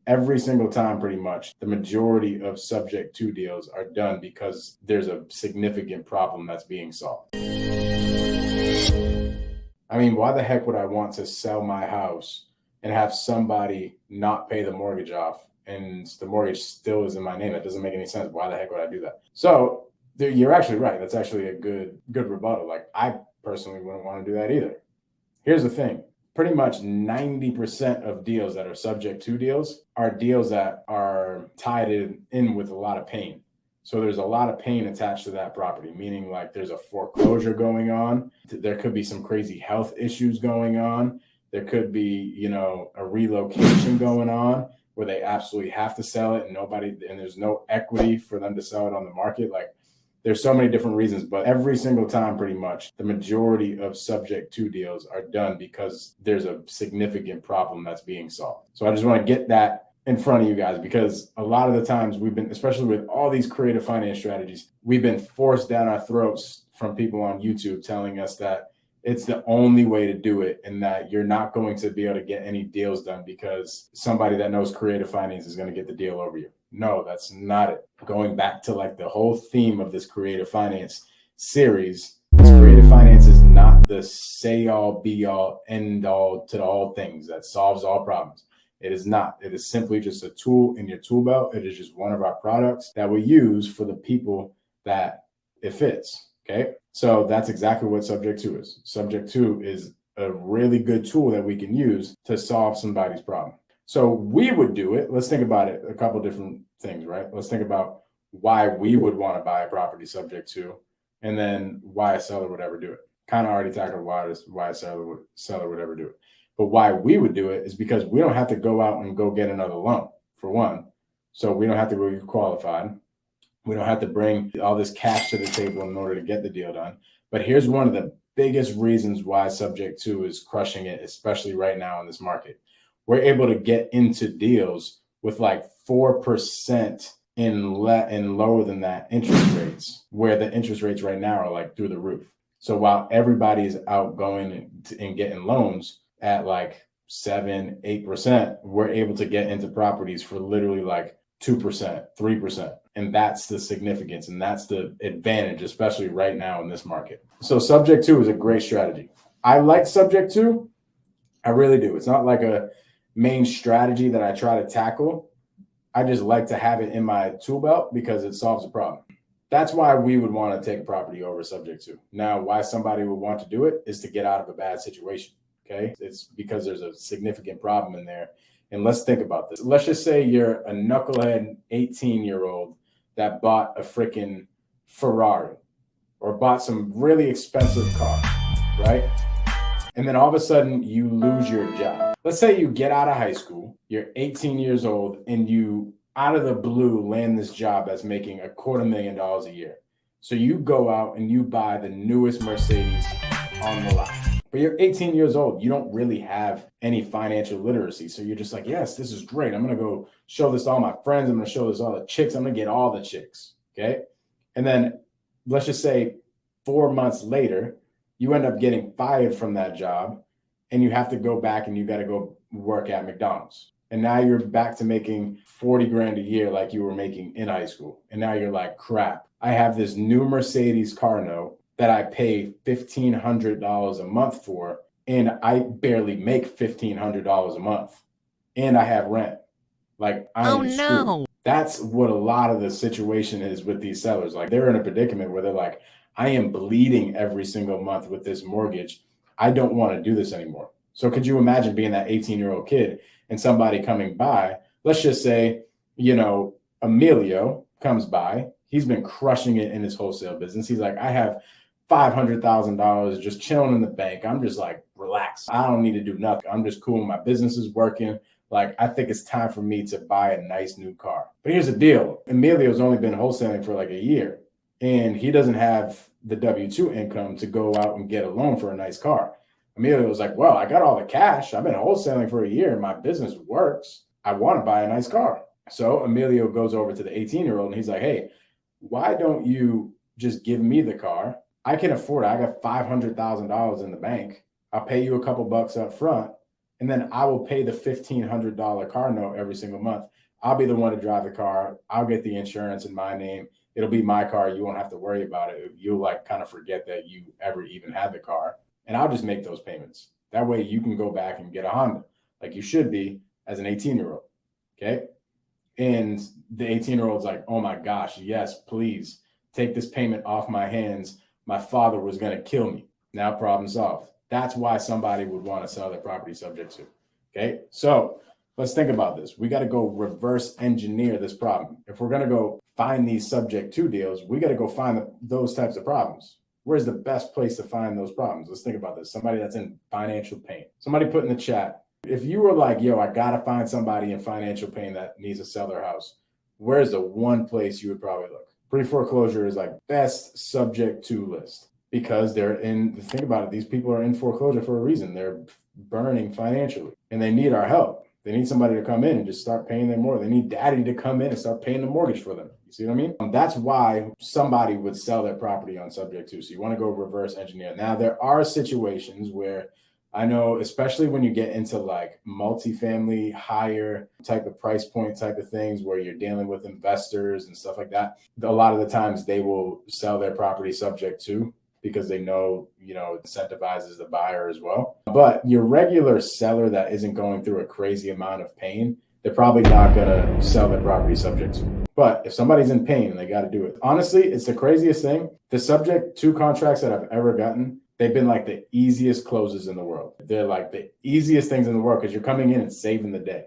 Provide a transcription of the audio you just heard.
every single time, pretty much, the majority of subject to deals are done because there's a significant problem that's being solved. I mean, why the heck would I want to sell my house and have somebody not pay the mortgage off and the mortgage still is in my name? That doesn't make any sense. Why the heck would I do that? So you're actually right. That's actually a good rebuttal. Like, I personally wouldn't want to do that either. Here's the thing. Pretty much 90% of deals that are subject to deals are deals that are tied in with a lot of pain. So there's a lot of pain attached to that property, meaning like there's a foreclosure going on. There could be some crazy health issues going on. There could be, a relocation going on where they absolutely have to sell it and there's no equity for them to sell it on the market. Like, there's so many different reasons, but every single time, pretty much, the majority of subject to deals are done because there's a significant problem that's being solved. So I just want to get that in front of you guys, because a lot of the times we've been, especially with all these creative finance strategies, we've been forced down our throats from people on YouTube telling us that it's the only way to do it and that you're not going to be able to get any deals done because somebody that knows creative finance is going to get the deal over you. No, that's not it. Going back to like the whole theme of this creative finance series, creative finance is not the say all, be all, end all to all things that solves all problems. It is not. It is simply just a tool in your tool belt. It is just one of our products that we use for the people that it fits. Okay. So that's exactly what subject to is. Subject to is a really good tool that we can use to solve somebody's problem. So we would do it. Let's think about it. A couple different things, right? Let's think about why we would want to buy a property subject to, and then why a seller would ever do it. Kind of already tackled why a seller would ever do it. But why we would do it is because we don't have to go out and go get another loan, for one. So we don't have to go get qualified. We don't have to bring all this cash to the table in order to get the deal done. But here's one of the biggest reasons why subject to is crushing it, especially right now in this market. We're able to get into deals with like 4% in lower than that interest rates, where the interest rates right now are like through the roof. So while everybody's out going and getting loans at like 7-8%, we're able to get into properties for literally like 2%, 3%. And that's the significance and that's the advantage, especially right now in this market. So subject to is a great strategy. I like subject to. I really do. It's not like a main strategy that I try to tackle. I just like to have it in my tool belt because it solves a problem. That's why we would want to take a property over subject to. Now, why somebody would want to do it is to get out of a bad situation. Okay. It's because there's a significant problem in there. And let's think about this. Let's just say you're a knucklehead 18-year-old that bought a freaking Ferrari or bought some really expensive car, right? And then all of a sudden you lose your job. Let's say you get out of high school, you're 18 years old, and you out of the blue land this job that's making $250,000 a year. So you go out and you buy the newest Mercedes on the lot. But you're 18 years old. You don't really have any financial literacy. So you're just like, yes, this is great. I'm going to go show this to all my friends. I'm going to show this to all the chicks. I'm going to get all the chicks. Okay. And then let's just say 4 months later, you end up getting fired from that job and you have to go back and you got to go work at McDonald's. And now you're back to making 40 grand a year like you were making in high school. And now you're like, crap, I have this new Mercedes car note that I pay $1,500 a month for, and I barely make $1,500 a month, and I have rent. Like, I'm screwed. That's what a lot of the situation is with these sellers. Like, they're in a predicament where they're like, I am bleeding every single month with this mortgage. I don't want to do this anymore. So could you imagine being that 18-year-old kid and somebody coming by? Let's just say, Emilio comes by. He's been crushing it in his wholesale business. He's like, I have $500,000 just chilling in the bank. I'm just like, relax. I don't need to do nothing. I'm just cool. My business is working. Like, I think it's time for me to buy a nice new car. But here's the deal. Emilio's only been wholesaling for like a year, and he doesn't have the W-2 income to go out and get a loan for a nice car. Emilio was like, well, I got all the cash. I've been wholesaling for a year and my business works. I want to buy a nice car. So Emilio goes over to the 18-year-old and he's like, hey, why don't you just give me the car? I can afford it. I got $500,000 in the bank. I'll pay you a couple bucks up front And then I will pay the $1,500 car note every single month. I'll be the one to drive the car. I'll get the insurance in my name. It'll be my car. You won't have to worry about it. You'll like kind of forget that you ever even had the car. And I'll just make those payments. That way you can go back and get a Honda like you should be as an 18-year-old. Okay. And the 18-year-old's like, oh my gosh, yes, please take this payment off my hands. My father was going to kill me. Now problem solved. That's why somebody would want to sell their property subject to. Okay. So let's think about this. We got to go reverse engineer this problem. If we're going to go find these subject to deals, we got to go find those types of problems. Where's the best place to find those problems? Let's think about this. Somebody that's in financial pain. Somebody put in the chat, if you were like, yo, I got to find somebody in financial pain that needs to sell their house, where's the one place you would probably look? Pre-foreclosure is like best subject to list because they're in, think about it, these people are in foreclosure for a reason. They're burning financially and they need our help. They need somebody to come in and just start paying them more. They need daddy to come in and start paying the mortgage for them. You see what I mean? That's why somebody would sell their property on subject to. So you want to go reverse engineer. Now, there are situations where I know, especially when you get into like multifamily, higher type of price point type of things where you're dealing with investors and stuff like that. A lot of the times they will sell their property subject to because they know, incentivizes the buyer as well. But your regular seller that isn't going through a crazy amount of pain, they're probably not going to sell their property subject to. But if somebody's in pain and they got to do it, honestly, it's the craziest thing. The subject to contracts that I've ever gotten, they've been like the easiest closes in the world. They're like the easiest things in the world because you're coming in and saving the day.